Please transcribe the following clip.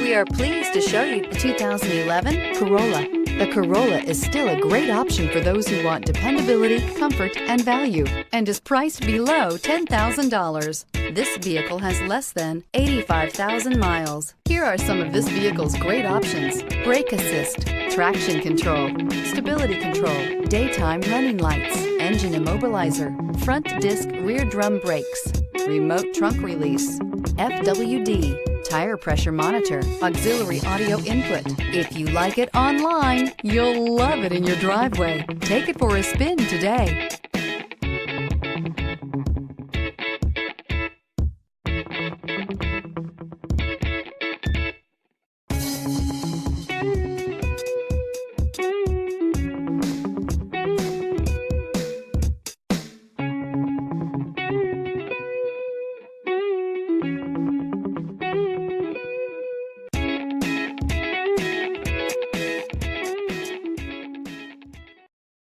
We are pleased to show you the 2011 Corolla. The Corolla is still a great option for those who want dependability, comfort, and value, and is priced below $10,000. This vehicle has less than 85,000 miles. Here are some of this vehicle's great options: brake assist, traction control, stability control, daytime running lights, engine immobilizer, front disc rear drum brakes, remote trunk release, FWD, tire pressure monitor, auxiliary audio input. If you like it online, you'll love it in your driveway. Take it for a spin today.